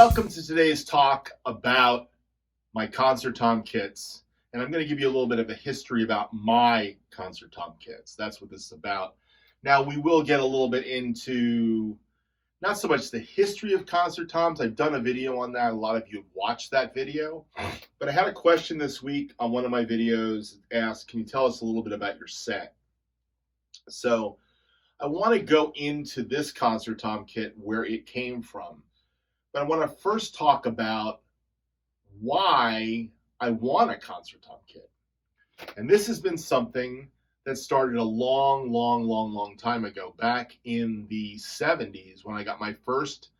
Welcome to today's talk about my concert tom kits, and I'm going to give you a little bit of a history about my concert tom kits. That's what this is about. Now, we will get a little bit into not so much the history of concert toms. I've done a video on that. A lot of you have watched that video, but I had a question this week on one of my videos asked, can you tell us a little bit about your set? So I want to go into this concert tom kit, where it came from. But I want to first talk about why I want a concert tom kit. And this has been something that started a long time ago, back in the 70s, when I got my first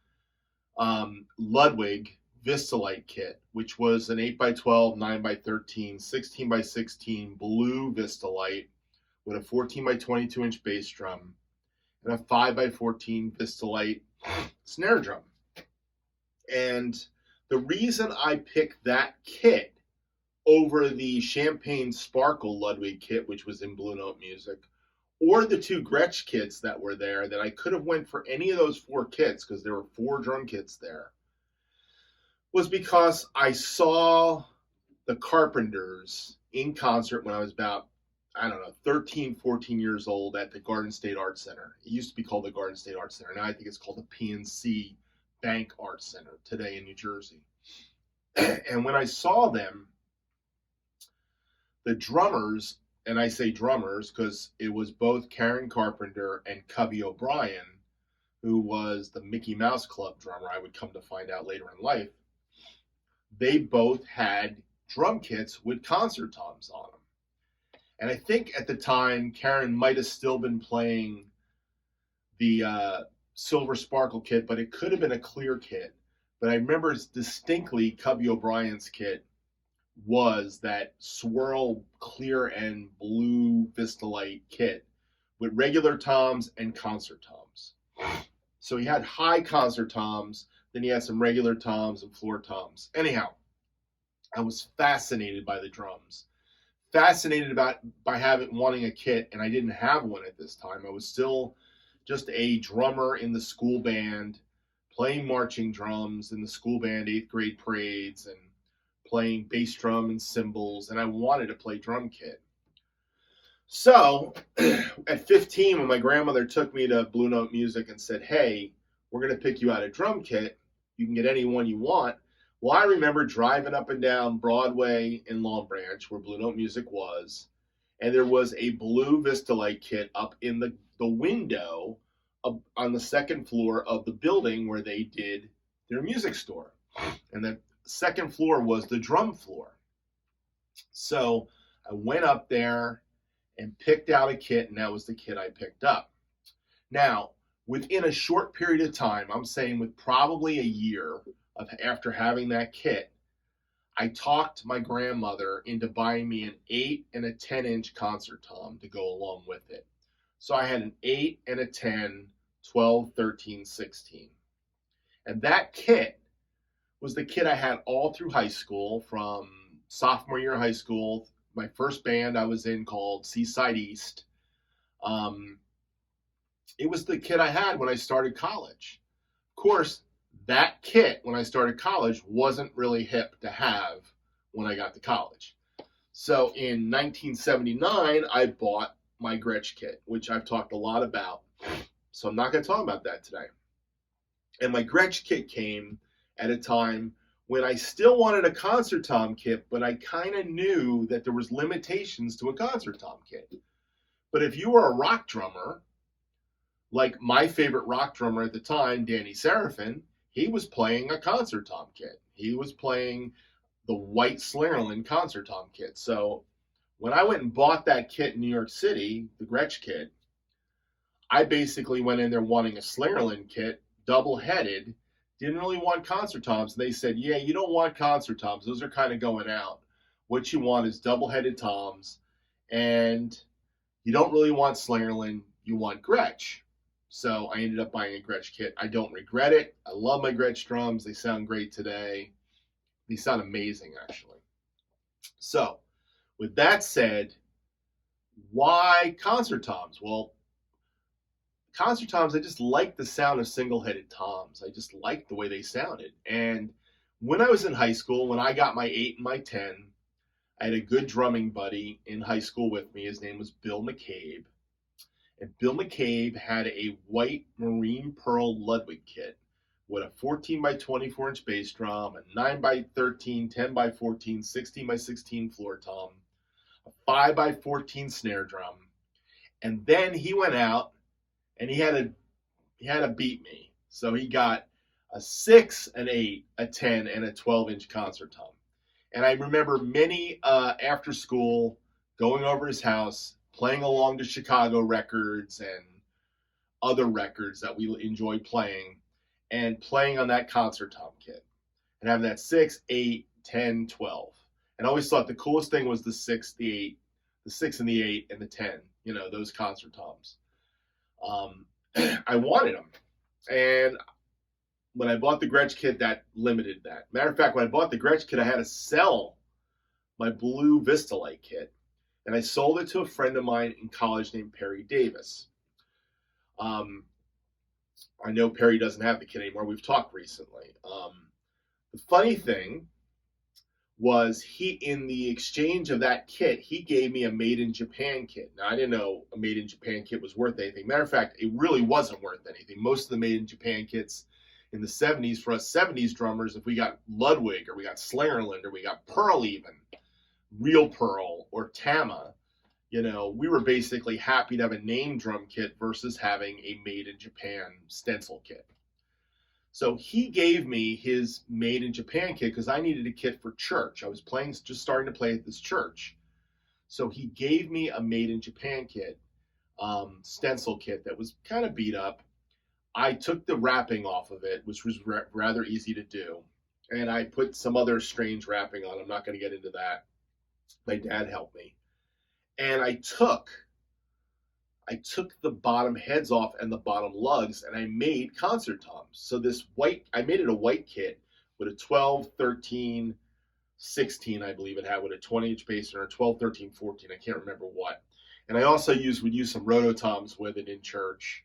Ludwig Vistalite kit, which was an 8x12, 9x13, 16x16 blue Vistalite with a 14x22 inch bass drum and a 5x14 Vistalite snare drum. And the reason I picked that kit over the Champagne Sparkle Ludwig kit, which was in Blue Note Music, or the two Gretsch kits that were there, that I could have went for any of those four kits, because there were four drum kits there, was because I saw the Carpenters in concert when I was about, 13, 14 years old at the Garden State Arts Center. It used to be called the Garden State Arts Center. Now I think it's called the PNC Bank Arts Center today in New Jersey. And when I saw them, the drummers, and I say drummers because it was both Karen Carpenter and Cubby O'Brien, who was the Mickey Mouse Club drummer, I would come to find out later in life, they both had drum kits with concert toms on them. And I think at the time, Karen might have still been playing the Silver Sparkle kit, but it could have been a clear kit. But I remember distinctly Cubby O'Brien's kit was that swirl clear and blue Vistalite kit with regular toms and concert toms. So he had high concert toms, then he had some regular toms and floor toms. Anyhow, I was fascinated by the drums, fascinated by wanting a kit, and I didn't have one at this time. I was still just a drummer in the school band, playing marching drums in the school band 8th grade parades and playing bass drum and cymbals, and I wanted to play drum kit. So at 15, when my grandmother took me to Blue Note Music and said, hey, we're going to pick you out a drum kit. You can get any one you want. Well, I remember driving up and down Broadway in Long Branch, where Blue Note Music was, and there was a blue Vistalite kit up in the window on the second floor of the building where they did their music store. And the second floor was the drum floor. So I went up there and picked out a kit, and that was the kit I picked up. Now, within a short period of time, I'm saying with probably a year after having that kit, I talked my grandmother into buying me an 8 and a 10 inch concert tom to go along with it. So I had an 8 and a 10, 12, 13, 16. And that kit was the kit I had all through high school, from sophomore year of high school. My first band I was in called Seaside East. It was the kit I had when I started college. Of course, that kit when I started college wasn't really hip to have when I got to college. So in 1979, I bought my Gretsch kit, which I've talked a lot about. So I'm not going to talk about that today. And my Gretsch kit came at a time when I still wanted a concert tom kit, but I kind of knew that there was limitations to a concert tom kit. But if you were a rock drummer, like my favorite rock drummer at the time, Danny Seraphin, he was playing a concert tom kit. He was playing the white Snare concert tom kit. So when I went and bought that kit in New York City, the Gretsch kit, I basically went in there wanting a Snare kit, double-headed, didn't really want concert toms. And they said, yeah, you don't want concert toms. Those are kind of going out. What you want is double-headed toms, and you don't really want Snare, you want Gretsch. So I ended up buying a Gretsch kit. I don't regret it. I love my Gretsch drums. They sound great today. They sound amazing, actually. So with that said, why concert toms? Well, concert toms, I just liked the sound of single-headed toms. I just liked the way they sounded. And when I was in high school, when I got my 8 and my 10, I had a good drumming buddy in high school with me. His name was Bill McCabe. And Bill McCabe had a white marine pearl Ludwig kit with a 14 by 24 inch bass drum, a 9 by 13, 10 by 14, 16 by 16 floor tom, a 5 by 14 snare drum. And then he went out and he had to beat me. So he got a 6, an 8, a 10, and a 12-inch concert tom. And I remember many after school going over his house, playing along to Chicago records and other records that we enjoyed playing, and playing on that concert tom kit and having that 6, 8, 10, 12. And I always thought the coolest thing was the 6, the 8, the 6 and the 8 and the 10, you know, those concert toms. I wanted them. And when I bought the Gretsch kit, that limited that. Matter of fact, when I bought the Gretsch kit, I had to sell my blue Vistalite kit. And I sold it to a friend of mine in college named Perry Davis. I know Perry doesn't have the kit anymore. We've talked recently. The funny thing was in the exchange of that kit, he gave me a made in Japan kit. Now, I didn't know a made in Japan kit was worth anything. Matter of fact, it really wasn't worth anything. Most of the made in Japan kits in the 70s, for us 70s drummers, if we got Ludwig or we got Slingerland or we got Pearl even, real Pearl or Tama, you know, we were basically happy to have a name drum kit versus having a made in Japan stencil kit. So he gave me his made in Japan kit because I needed a kit for church. I was just starting to play at this church. So he gave me a made in Japan kit, stencil kit that was kind of beat up. I took the wrapping off of it, which was rather easy to do. And I put some other strange wrapping on. I'm not going to get into that. My dad helped me. And I took the bottom heads off and the bottom lugs, and I made concert toms. So I made it a white kit with a 12, 13, 16, I believe it had, with a 20-inch bass, or a 12, 13, 14. I can't remember what. And I also would use some Roto Toms with it in church.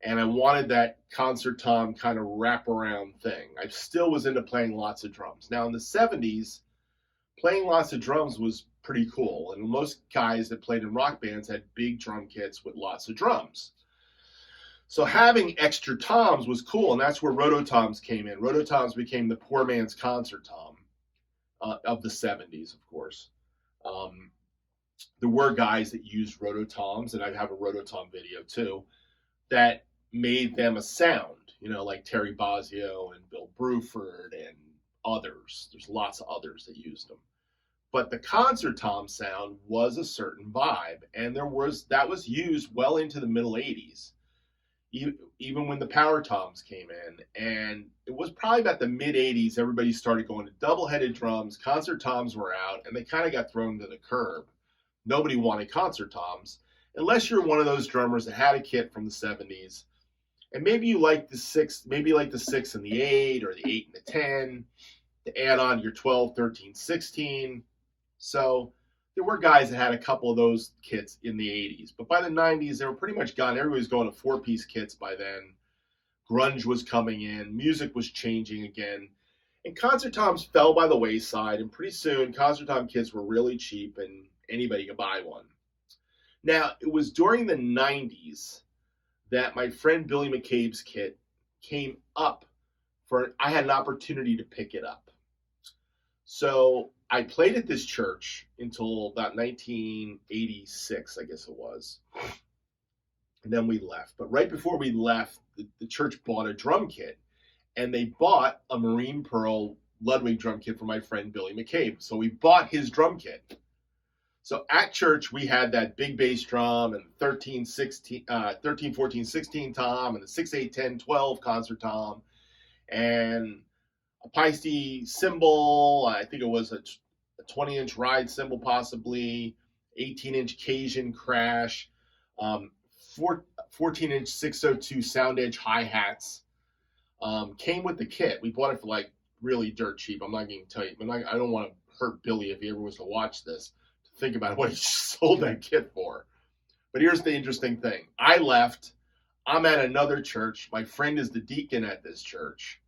And I wanted that concert tom kind of wraparound thing. I still was into playing lots of drums. Now, in the 70s, playing lots of drums was pretty cool. And most guys that played in rock bands had big drum kits with lots of drums. So having extra toms was cool, and that's where Roto Toms came in. Roto Toms became the poor man's concert tom of the 70s, of course. There were guys that used Roto Toms, and I have a Roto Tom video too, that made them a sound, you know, like Terry Bozzio and Bill Bruford and others. There's lots of others that used them. But the concert tom sound was a certain vibe, and that was used well into the middle 80s, even when the power toms came in. And it was probably about the mid 80s everybody started going to double-headed drums. Concert toms were out, and they kind of got thrown to the curb. Nobody wanted concert toms unless you're one of those drummers that had a kit from the 70s, and maybe you like the 6, maybe you like the 6 and the 8, or the 8 and the 10 to add on to your 12, 13, 16. So there were guys that had a couple of those kits in the 80s. But by the 90s, they were pretty much gone. Everybody was going to 4-piece kits by then. Grunge was coming in. Music was changing again. And concert toms fell by the wayside. And pretty soon, concert tom kits were really cheap and anybody could buy one. Now, it was during the 90s that my friend Billy McCabe's kit came up I had an opportunity to pick it up. So I played at this church until about 1986, I guess it was. And then we left. But right before we left, the church bought a drum kit. And they bought a Marine Pearl Ludwig drum kit for my friend Billy McCabe. So we bought his drum kit. So at church, we had that big bass drum and 13, 14, 16 tom and the 6, 8, 10, 12 concert tom and a Paiste cymbal. I think it was a 20-inch ride cymbal, possibly 18-inch Cajun crash, 14-inch 602 sound edge hi-hats. Came with the kit. We bought it for like really dirt cheap. I'm not going to tell you, but I don't want to hurt Billy if he ever was to watch this. Think about what he sold that kit for. But here's the interesting thing. I left. I'm at another church. My friend is the deacon at this church.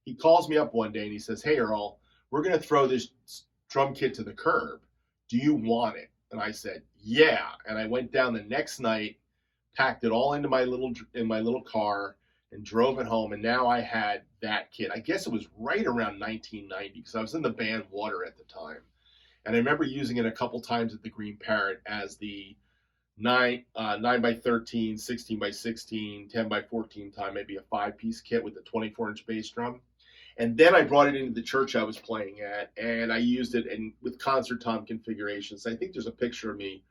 He calls me up one day and he says, "Hey, Earl, we're going to throw this drum kit to the curb. Do you want it?" And I said, "Yeah." And I went down the next night, packed it all into my little car, and drove it home. And now I had that kit. I guess it was right around 1990 because I was in the band Water at the time. And I remember using it a couple times at the Green Parrot as the 9 by 13, 16 by 16, 10 by 14 time, maybe a 5-piece kit with a 24-inch bass drum. And then I brought it into the church I was playing at, and I used it with concert tom configurations. I think there's a picture of me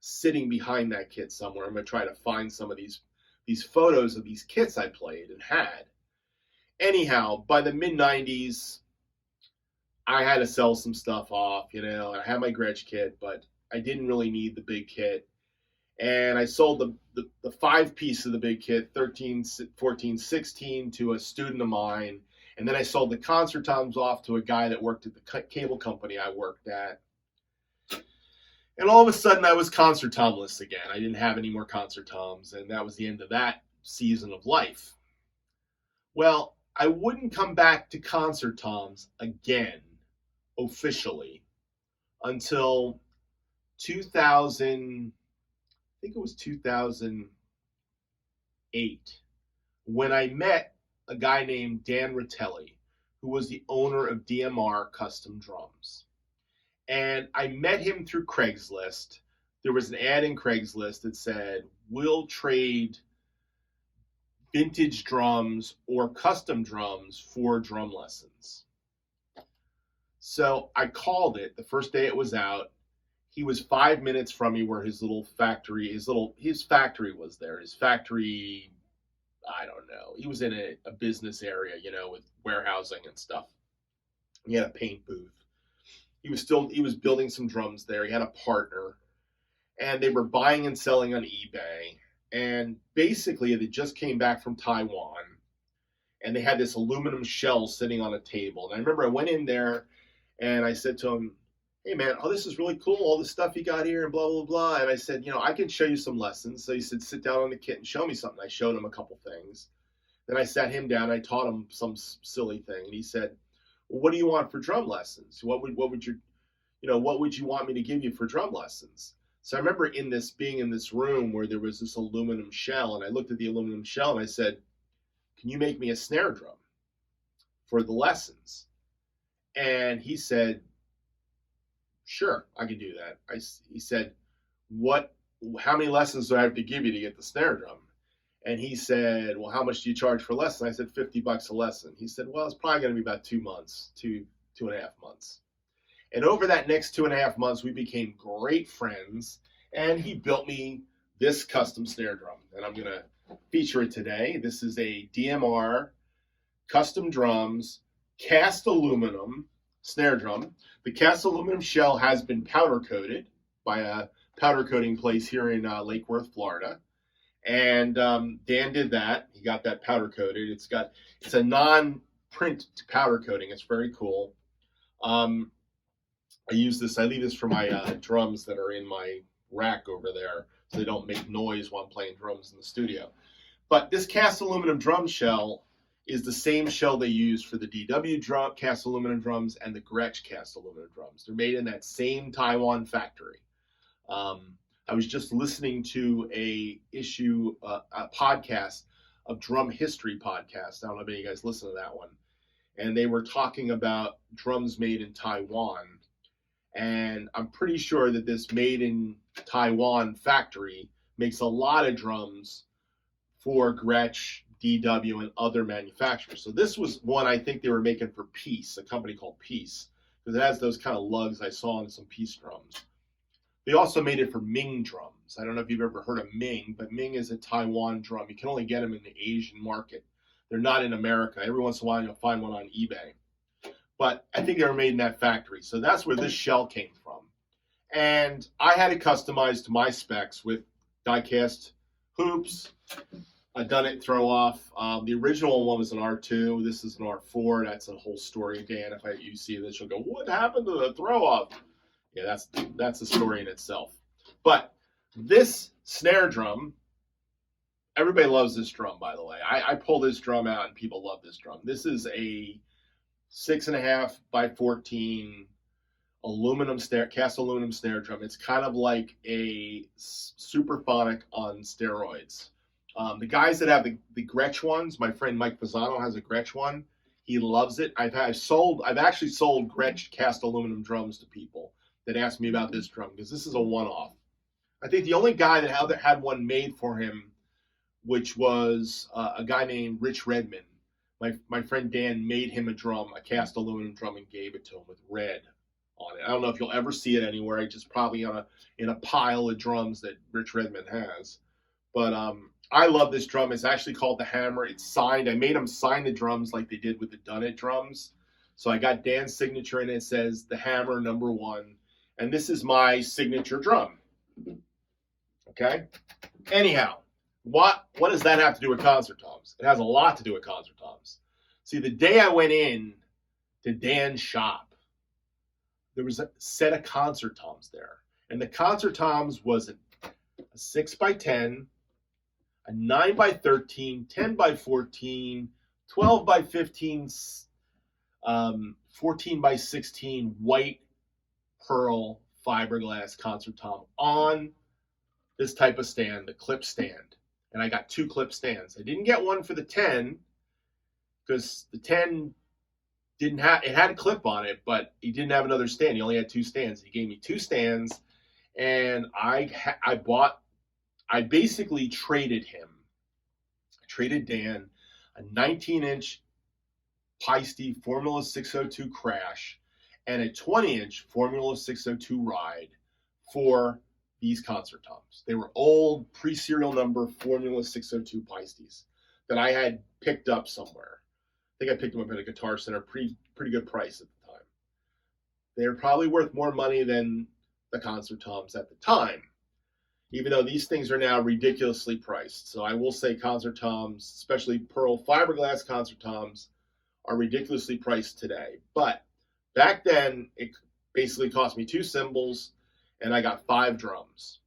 sitting behind that kit somewhere. I'm going to try to find some of these photos of these kits I played and had. Anyhow, by the mid-90s, I had to sell some stuff off. I had my Gretsch kit, but I didn't really need the big kit. And I sold the 5-piece of the big kit, 13, 14, 16, to a student of mine. And then I sold the concert toms off to a guy that worked at the cable company I worked at. And all of a sudden, I was concert tomless again. I didn't have any more concert toms, and that was the end of that season of life. Well, I wouldn't come back to concert toms again, officially, until 2000. I think it was 2008, when I met a guy named Dan Ratelli, who was the owner of DMR Custom Drums. And I met him through Craigslist. There was an ad in Craigslist that said, "We'll trade vintage drums or custom drums for drum lessons." So I called it the first day it was out. He was 5 minutes from me where his factory was there. His factory, I don't know. He was in a business area, with warehousing and stuff. He had a paint booth. He was building some drums there. He had a partner, and they were buying and selling on eBay. And basically, they just came back from Taiwan, and they had this aluminum shell sitting on a table. And I remember I went in there, and I said to him, "Hey, man, this is really cool, all the stuff you got here and blah, blah, blah." And I said, "I can show you some lessons." So he said, "Sit down on the kit and show me something." I showed him a couple things. Then I sat him down. I taught him some silly thing. And he said, "Well, what do you want for drum lessons? What would you want me to give you for drum lessons?" So I remember being in this room where there was this aluminum shell. And I looked at the aluminum shell and I said, "Can you make me a snare drum for the lessons?" And he said, "Sure, I can do that." He said, "How many lessons do I have to give you to get the snare drum?" And he said, "Well, how much do you charge for lessons?" I said, $50 a lesson. He said, "Well, it's probably going to be about 2 months, two and a half months." And over that next 2.5 months, we became great friends. And he built me this custom snare drum. And I'm going to feature it today. This is a DMR Custom Drums cast aluminum snare drum. The cast aluminum shell has been powder coated by a powder coating place here in Lake Worth, Florida. And Dan did that. He got that powder coated. It's a non-print powder coating. It's very cool. I leave this for my drums that are in my rack over there, so they don't make noise while I'm playing drums in the studio. But this cast aluminum drum shell is the same shell they use for the DW cast aluminum drums and the Gretsch cast aluminum drums. They're made in that same Taiwan factory. I was just listening to a podcast of Drum History Podcast. I don't know if any of you guys listen to that one. And they were talking about drums made in Taiwan. And I'm pretty sure that this made in Taiwan factory makes a lot of drums for Gretsch, DW, and other manufacturers. So this was one I think they were making for Paiste, a company called Paiste, because it has those kind of lugs I saw on some Paiste drums. They also made it for Ming Drums. I don't know if you've ever heard of Ming, but Ming is a Taiwan drum. You can only get them in the Asian market. They're not in America. Every once in a while you'll find one on eBay. But I think they were made in that factory. So that's where this shell came from. And I had it customized to my specs with die-cast hoops. I've done it throw off. The original one was an R2. This is an R4. That's a whole story, Dan. If you see this, you'll go, "What happened to the throw off?" Yeah, that's a story in itself. But this snare drum, everybody loves this drum, by the way. I pull this drum out and people love this drum. This is a 6.5 by 14 cast aluminum snare drum. It's kind of like a superphonic on steroids. The guys that have the Gretsch ones, my friend Mike Pisano has a Gretsch one. He loves it. I've actually sold Gretsch cast aluminum drums to people that asked me about this drum because this is a one-off. I think the only guy that had one made for him, which was a guy named Rich Redman. My friend Dan made him a cast aluminum drum, and gave it to him with red on it. I don't know if you'll ever see it anywhere. It's just probably in a pile of drums that Rich Redman has. But I love this drum. It's actually called the Hammer. It's signed. I made him sign the drums like they did with the Dunnett drums. So I got Dan's signature, and it says the Hammer #1. And this is my signature drum. Okay? Anyhow, what does that have to do with concert toms? It has a lot to do with concert toms. See, the day I went in to Dan's shop, there was a set of concert toms there. And the concert toms was a 6 by 10, a 9 by 13, 10 by 14, 12 by 15, 14 by 16 white pearl fiberglass concert tom on this type of stand, the clip stand. And I got 2 clip stands. I didn't get one for the 10 because the 10 it had a clip on it, but he didn't have another stand. He only had 2 stands. He gave me 2 stands, and I basically traded him. I traded Dan a 19-inch Paiste Formula 602 Crash and a 20-inch Formula 602 Ride for these concert toms. They were old pre-serial number Formula 602 Paistes that I had picked up somewhere. I think I picked them up at a Guitar Center, pretty good price at the time. They were probably worth more money than the concert toms at the time, even though these things are now ridiculously priced. So I will say concert toms, especially pearl fiberglass concert toms, are ridiculously priced today. But back then, it basically cost me 2 cymbals, and I got 5 drums.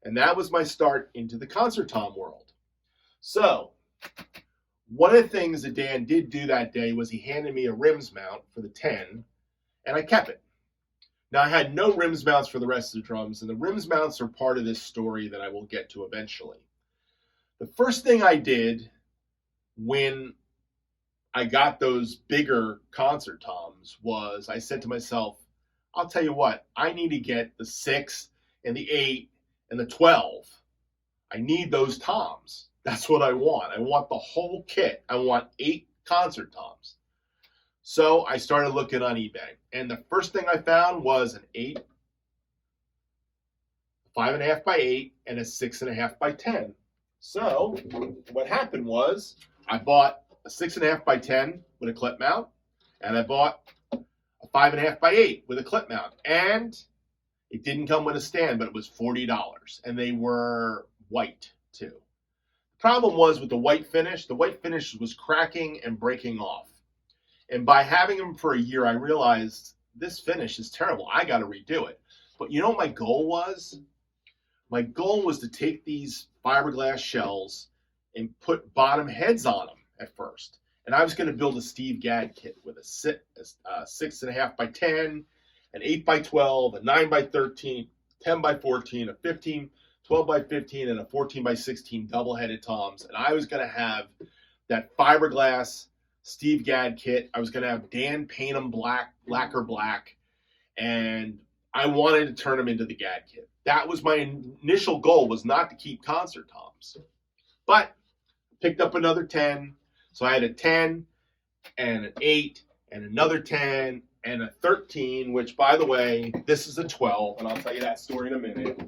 And that was my start into the concert tom world. So one of the things that Dan did do that day was he handed me a rims mount for the 10, and I kept it. Now, I had no rims mounts for the rest of the drums, and the rims mounts are part of this story that I will get to eventually. The first thing I did when I got those bigger concert toms was I said to myself, I'll tell you what, I need to get the 6 and the 8 and the 12. I need those toms. That's what I want. I want the whole kit. I want 8 concert toms. So I started looking on eBay. And the first thing I found was an 8, 5.5 by 8, and a 6.5 by 10. So what happened was I bought a 6.5 by 10 with a clip mount, and I bought a 5.5 by 8 with a clip mount. And it didn't come with a stand, but it was $40. And they were white too. The problem was with the white finish was cracking and breaking off. And by having them for a year, I realized this finish is terrible. I got to redo it. But you know what my goal was? My goal was to take these fiberglass shells and put bottom heads on them at first. And I was going to build a Steve Gadd kit with a 6.5 by 10, an 8 by 12, a 9 by 13, 10 by 14, a 15, 12 by 15, and a 14 by 16 double-headed toms. And I was going to have that fiberglass Steve Gadd kit. I was going to have Dan paint them lacquer black, and I wanted to turn them into the Gadd kit. That was my initial goal, was not to keep concert toms. But picked up another 10, so I had a 10 and an 8 and another 10 and a 13, which, by the way, this is a 12, and I'll tell you that story in a minute.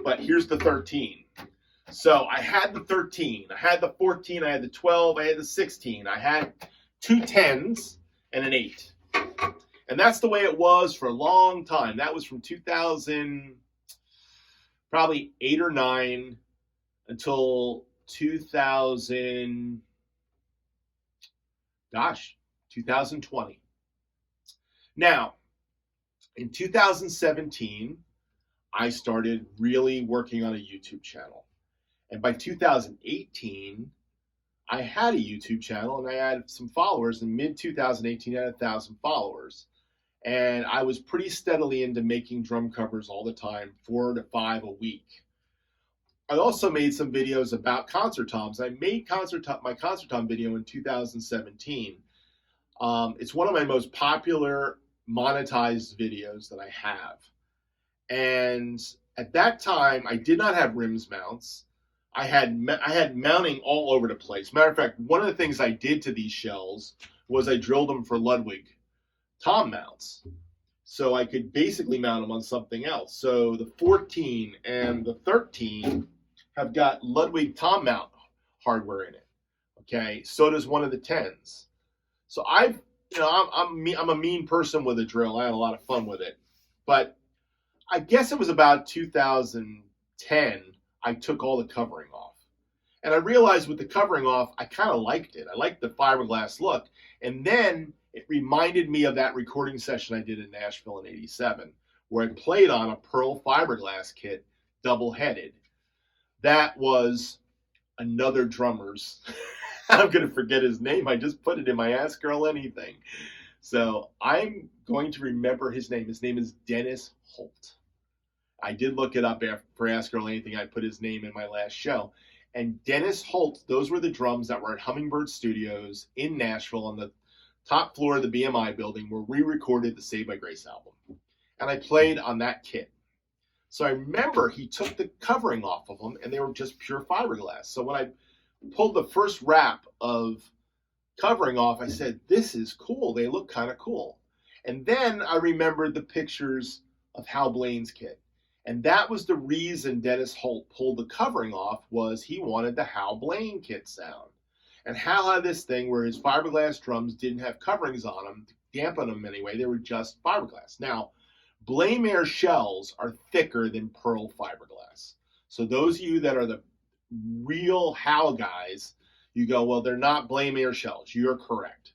But here's the 13. So I had the 13, I had the 14, I had the 12, I had the 16. I had 2 10s and an 8. And that's the way it was for a long time. That was from 2000, probably 8 or 9 until 2020. Now, in 2017, I started really working on a YouTube channel. And by 2018, I had a YouTube channel and I had some followers. In mid 2018, I had 1,000 followers. And I was pretty steadily into making drum covers all the time, 4 to 5 a week. I also made some videos about concert toms. I made my concert tom video in 2017. It's one of my most popular monetized videos that I have. And at that time, I did not have rims mounts. I had mounting all over the place. Matter of fact, one of the things I did to these shells was I drilled them for Ludwig tom mounts. So I could basically mount them on something else. So the 14 and the 13 have got Ludwig tom mount hardware in it. Okay, so does one of the 10s. So I'm a mean person with a drill. I had a lot of fun with it. But I guess it was about 2010 I took all the covering off. And I realized with the covering off, I kind of liked it. I liked the fiberglass look. And then it reminded me of that recording session I did in Nashville in '87, where I played on a Pearl fiberglass kit, double-headed. That was another drummer's. I'm going to forget his name. I just put it in my Ask Earl Anything. So I'm going to remember his name. His name is Dennis Holt. I did look it up for Ask Earl Anything. I put his name in my last show. And Dennis Holt, those were the drums that were at Hummingbird Studios in Nashville on the top floor of the BMI building where we recorded the Saved by Grace album. And I played on that kit. So I remember he took the covering off of them and they were just pure fiberglass. So when I pulled the first wrap of covering off, I said, this is cool. They look kind of cool. And then I remembered the pictures of Hal Blaine's kit. And that was the reason Dennis Holt pulled the covering off, was he wanted the Hal Blaine kit sound. And Hal had this thing where his fiberglass drums didn't have coverings on them, to dampen them anyway. They were just fiberglass. Now, Blame Air shells are thicker than Pearl fiberglass. So those of you that are the real Hal guys, you go, well, they're not Blame Air shells. You're correct.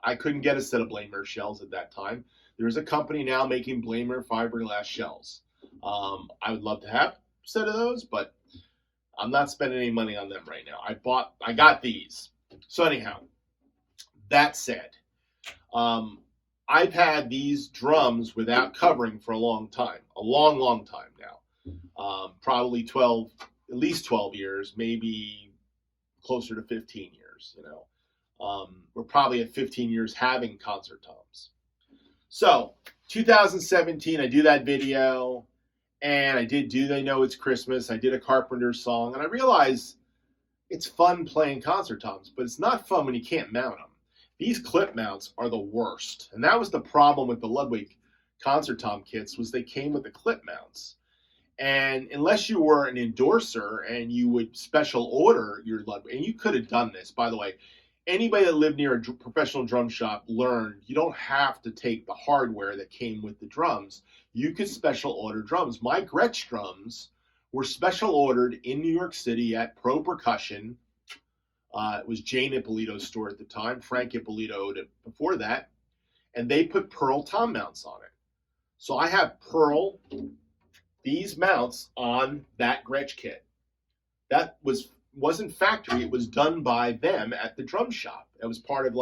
I couldn't get a set of Blame Air shells at that time. There's a company now making Blame Air fiberglass shells. I would love to have a set of those, but I'm not spending any money on them right now. I got these. So anyhow, that said, I've had these drums without covering for a long time, a long time now. Probably at least 12 years, maybe closer to 15 years, We're probably at 15 years having concert toms. So 2017, I do that video. And I did Do They Know It's Christmas? I did a Carpenter song, and I realized it's fun playing concert toms, but it's not fun when you can't mount them. These clip mounts are the worst, and that was the problem with the Ludwig concert tom kits, was they came with the clip mounts. And unless you were an endorser and you would special order your Ludwig, and you could have done this, by the way, anybody that lived near a professional drum shop learned you don't have to take the hardware that came with the drums. You could special order drums. My Gretsch drums were special ordered in New York City at Pro Percussion. It was Jane Ippolito's store at the time. Frank Ippolito owned it before that. And they put Pearl tom mounts on it. So I have Pearl, these mounts on that Gretsch kit. That wasn't factory. It was done by them at the drum shop. It was part of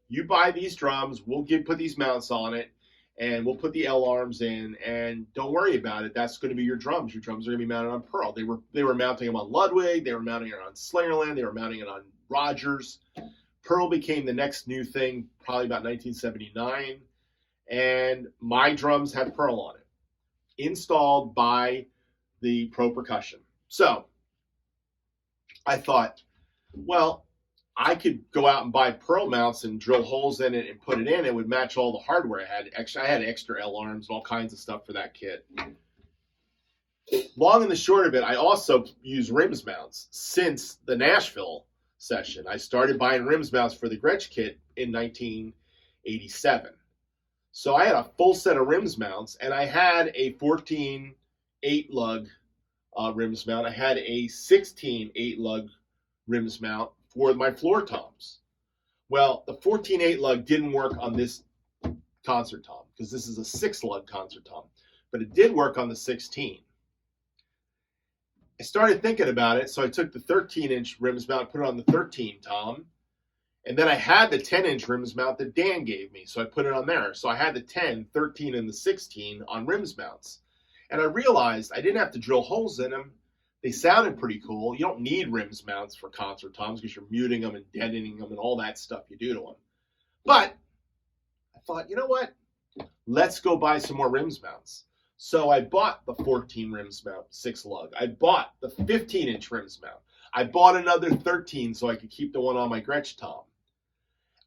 you buy these drums, we'll put these mounts on it, and we'll put the L arms in, and don't worry about it. That's going to be your drums. Your drums are going to be mounted on Pearl. They were mounting them on Ludwig. They were mounting it on Slingerland. They were mounting it on Rogers. Pearl became the next new thing, probably about 1979, and my drums had Pearl on it, installed by the Pro Percussion. So I thought, well, I could go out and buy Pearl mounts and drill holes in it and put it in. It would match all the hardware I had. I had extra L arms and all kinds of stuff for that kit. Long and the short of it, I also use rims mounts since the Nashville session. I started buying rims mounts for the Gretsch kit in 1987. So I had a full set of rims mounts, and I had a 14 8-lug rims mount. I had a 16 8-lug rims mount for my floor toms. Well, the 14 8-lug didn't work on this concert tom because this is a 6-lug concert tom. but it did work on the 16. I started thinking about it, so I took the 13-inch rims mount, put it on the 13 tom, and then I had the 10-inch rims mount that Dan gave me, so I put it on there. So I had the 10, 13, and the 16 on rims mounts. And I realized I didn't have to drill holes in them. They sounded pretty cool. You don't need rims mounts for concert toms because you're muting them and deadening them and all that stuff you do to them. But I thought, you know what? Let's go buy some more rims mounts. So I bought the 14 rims mount, 6 lug. I bought the 15-inch rims mount. I bought another 13 so I could keep the one on my Gretsch tom.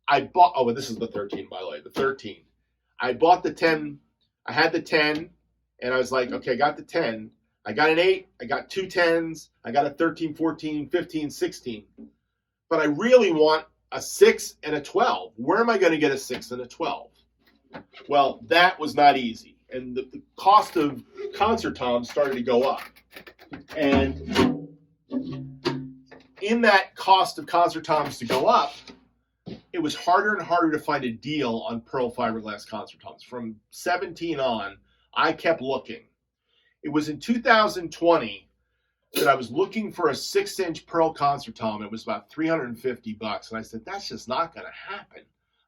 I bought, oh, this is the 13, by the way, the 13. I bought the 10. I had the 10, and I was like, okay, I got the 10. I got an 8. I got 2 10s. I got a 13, 14, 15, 16. But I really want a 6 and a 12. Where am I going to get a 6 and a 12? Well, that was not easy. And the cost of concert toms started to go up. And in that cost of concert toms to go up, it was harder and harder to find a deal on Pearl fiberglass concert toms. From 17 on, I kept looking. It was in 2020 that I was looking for a 6-inch Pearl concert tom. It was about $350, and I said, that's just not going to happen.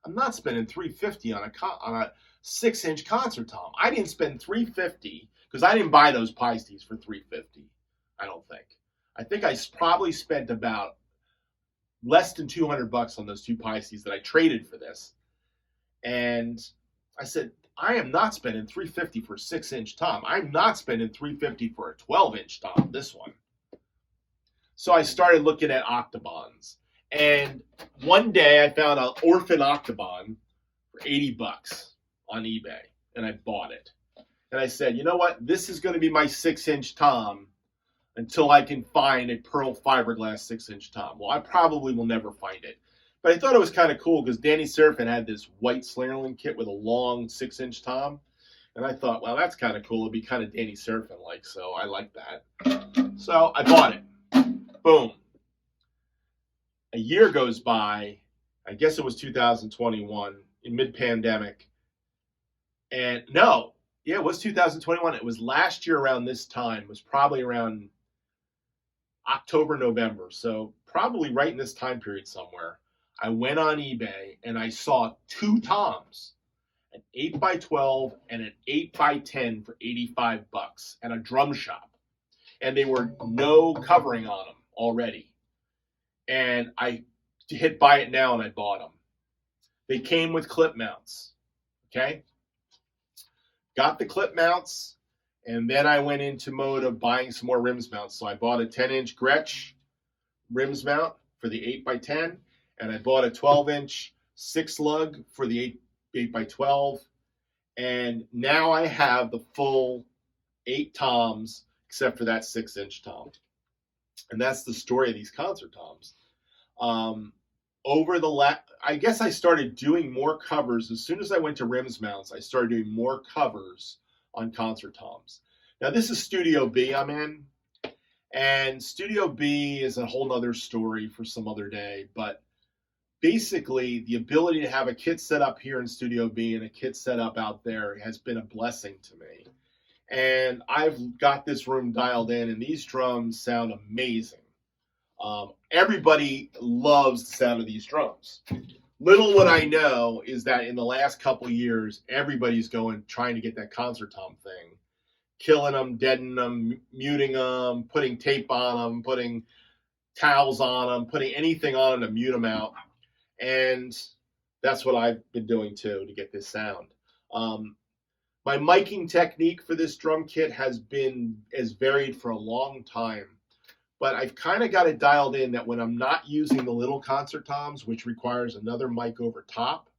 I'm not spending $350 on a 6-inch concert tom. I didn't spend $350 because I didn't buy those Paistes for $350. I don't think. I think I probably spent about less than $200 on those 2 Paistes that I traded for this. And I said, I am not spending $350 for a 6-inch tom. I'm not spending $350 for a 12-inch tom, this one. So I started looking at Octobans. And one day I found an orphan Octoban for $80 on eBay. And I bought it. And I said, you know what? This is going to be my 6-inch tom until I can find a Pearl fiberglass 6-inch tom. Well, I probably will never find it. But I thought it was kind of cool because Danny Serfin had this white Snare kit with a long 6-inch tom. And I thought, well, that's kind of cool. It'd be kind of Danny Serfin-like, so I like that. So I bought it. Boom. A year goes by. I guess it was 2021, in mid-pandemic. And no, yeah, it was 2021. It was last year around this time. It was probably around October, November. So probably right in this time period somewhere. I went on eBay and I saw 2 toms, an 8x12 and an 8x10 for $85 at a drum shop. And they were no covering on them already. And I hit buy it now and I bought them. They came with clip mounts. Okay. Got the clip mounts. And then I went into mode of buying some more rims mounts. So I bought a 10-inch Gretsch rims mount for the 8x10. And I bought a 12-inch 6 lug for the 8x12. And now I have the full 8 toms, except for that 6-inch tom. And that's the story of these concert toms. I guess I started doing more covers. As soon as I went to rims mounts, I started doing more covers on concert toms. Now, this is Studio B I'm in. And Studio B is a whole nother story for some other day. But basically, the ability to have a kit set up here in Studio B and a kit set up out there has been a blessing to me. And I've got this room dialed in, and these drums sound amazing. Everybody loves the sound of these drums. Little what I know is that in the last couple of years, everybody's trying to get that concert tom thing, killing them, deadening them, muting them, putting tape on them, putting towels on them, putting anything on them to mute them out. And that's what I've been doing too to get this sound. My miking technique for this drum kit has varied for a long time, but I've kind of got it dialed in that when I'm not using the little concert toms, which requires another mic over top,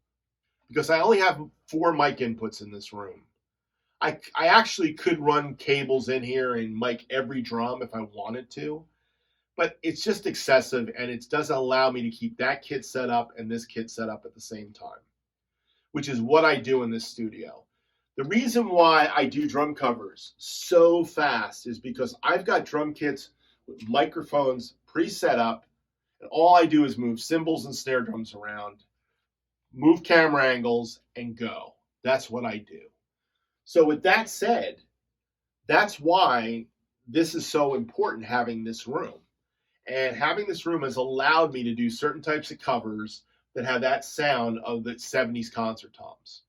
because I only have 4 mic inputs in this room. I actually could run cables in here and mic every drum if I wanted to, but it's just excessive, and it doesn't allow me to keep that kit set up and this kit set up at the same time, which is what I do in this studio. The reason why I do drum covers so fast is because I've got drum kits with microphones pre-set up, and all I do is move cymbals and snare drums around, move camera angles, and go. That's what I do. So with that said, That's why this is so important, having this room. And having this room has allowed me to do certain types of covers that have that sound of the 70s concert toms,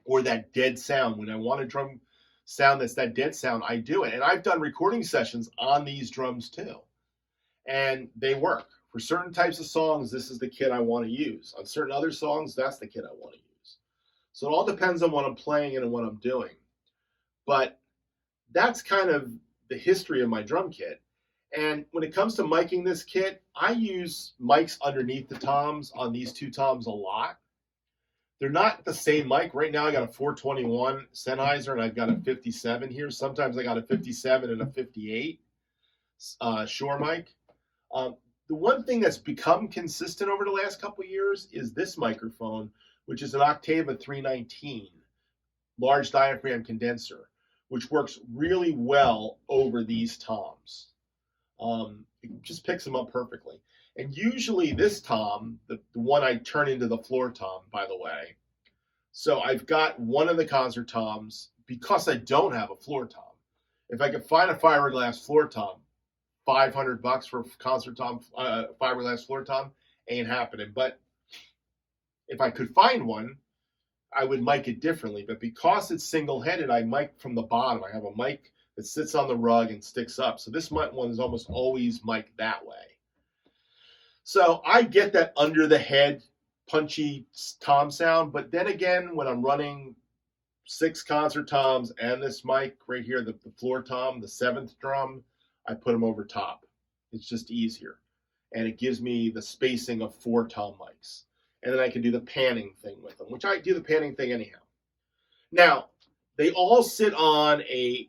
or that dead sound. When I want a drum sound that's that dead sound, I do it. And I've done recording sessions on these drums too. And they work. For certain types of songs, this is the kit I want to use. On certain other songs, that's the kit I want to use. So it all depends on what I'm playing and what I'm doing. But that's kind of the history of my drum kit. And when it comes to miking this kit, I use mics underneath the toms on these two toms a lot. They're not the same mic. Right now I got a 421 Sennheiser and I've got a 57 here. Sometimes I got a 57 and a 58 Shure mic. The one thing that's become consistent over the last couple of years is this microphone, which is an Octava 319 large diaphragm condenser, which works really well over these toms. It just picks them up perfectly. And usually this tom, the one I turn into the floor tom, by the way. So I've got one of the concert toms because I don't have a floor tom. If I could find a fiberglass floor tom, $500 for a concert tom, fiberglass floor tom, ain't happening. But if I could find one, I would mic it differently. But because it's single-headed, I mic from the bottom. I have a mic that sits on the rug and sticks up. So this one is almost always mic'd that way. So I get that under the head punchy tom sound, but then again, when I'm running 6 concert toms and this mic right here, the floor tom, the 7th drum, I put them over top. It's just easier. And it gives me the spacing of 4 tom mics. And then I can do the panning thing with them, which I do the panning thing anyhow. Now, they all sit on a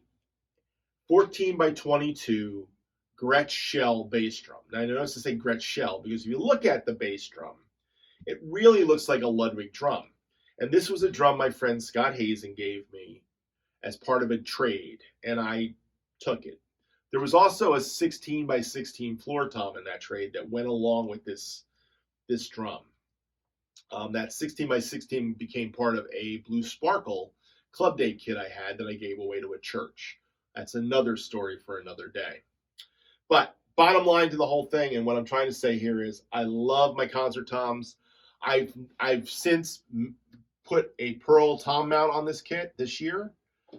14 by 22 Gretsch shell bass drum. Now, I notice I say Gretsch shell because if you look at the bass drum, it really looks like a Ludwig drum. And this was a drum my friend Scott Hazen gave me as part of a trade, and I took it. There was also a 16 by 16 floor tom in that trade that went along with this drum. That 16 by 16 became part of a Blue Sparkle Club Day kit I had that I gave away to a church. That's another story for another day. But bottom line to the whole thing, and what I'm trying to say here is, I love my concert toms. I've since put a pearl tom mount on this kit this year,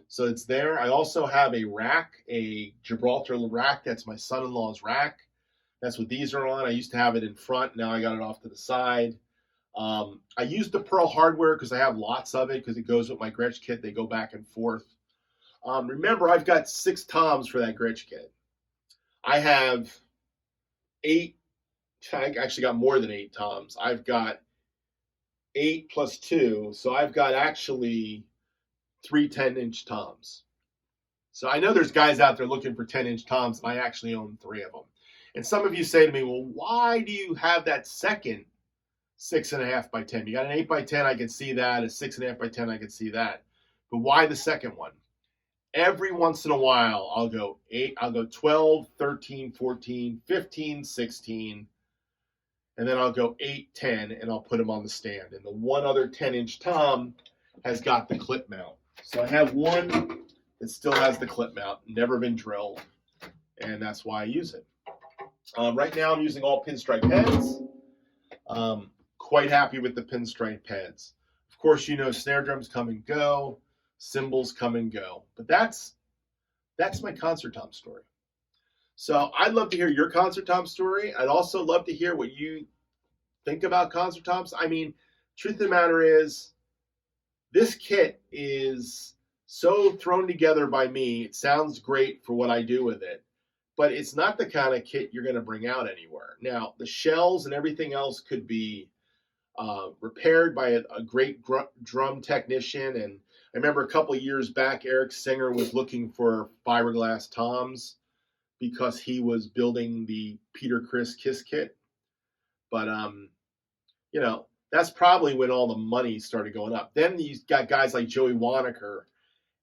so it's there. I also have a rack, a Gibraltar rack. That's my son-in-law's rack. That's what these are on. I used to have it in front. Now I got it off to the side. I use the pearl hardware because I have lots of it because it goes with my Gretsch kit. They go back and forth. Remember, I've got 6 toms for that Gretsch kit. I have 8. I actually got more than 8 toms. I've got 8 plus 2, so I've got actually 3 10-inch toms. So I know there's guys out there looking for 10-inch toms, and I actually own 3 of them. And some of you say to me, well, why do you have that second 6.5 by 10? You got an 8 by 10, I can see that. A 6.5 by 10, I can see that. But why the second one? Every once in a while, I'll go 12, 13, 14, 15, 16, and then I'll go 8, 10, and I'll put them on the stand. And the one other 10-inch tom has got the clip mount. So I have one that still has the clip mount, never been drilled, and that's why I use it. Right now I'm using all pinstripe heads. Quite happy with the pinstripe heads. Of course, you know, snare drums come and go, cymbals come and go, but that's my concert tom story. So I'd love to hear your concert tom story. I'd also love to hear what you think about concert toms. I mean, truth of the matter is, this kit is so thrown together by me. It sounds great for what I do with it, but it's not the kind of kit you're going to bring out anywhere. Now, the shells and everything else could be repaired by a great drum technician. And I remember a couple of years back, Eric Singer was looking for fiberglass toms because he was building the Peter Criss Kiss kit. But, you know, that's probably when all the money started going up. Then you got guys like Joey Waneker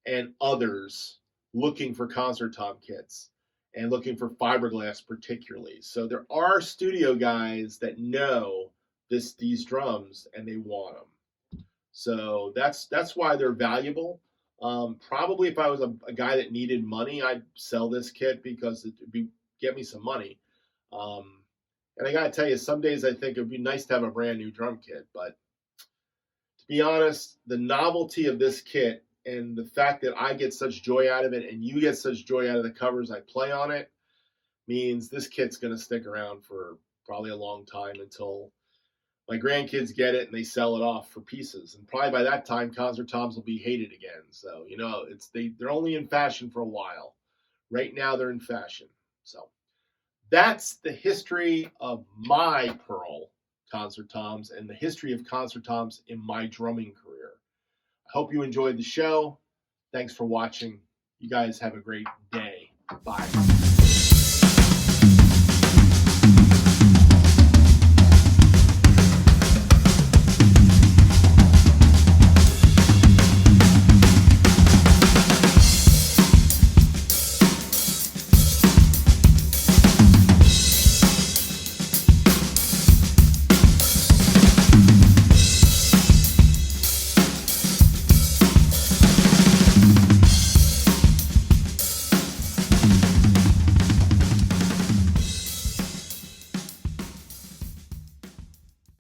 and others looking for concert tom kits and looking for fiberglass particularly. So there are studio guys that know these drums and they want them. So that's why they're valuable. Probably if I was a guy that needed money, I'd sell this kit because it'd get me some money. And I got to tell you, some days I think it would be nice to have a brand new drum kit. But to be honest, the novelty of this kit and the fact that I get such joy out of it and you get such joy out of the covers I play on it means this kit's going to stick around for probably a long time until my grandkids get it and they sell it off for pieces. And probably by that time, concert toms will be hated again. So, you know, they're only in fashion for a while. Right now, they're in fashion. So that's the history of my Pearl concert toms and the history of concert toms in my drumming career. I hope you enjoyed the show. Thanks for watching. You guys have a great day. Bye.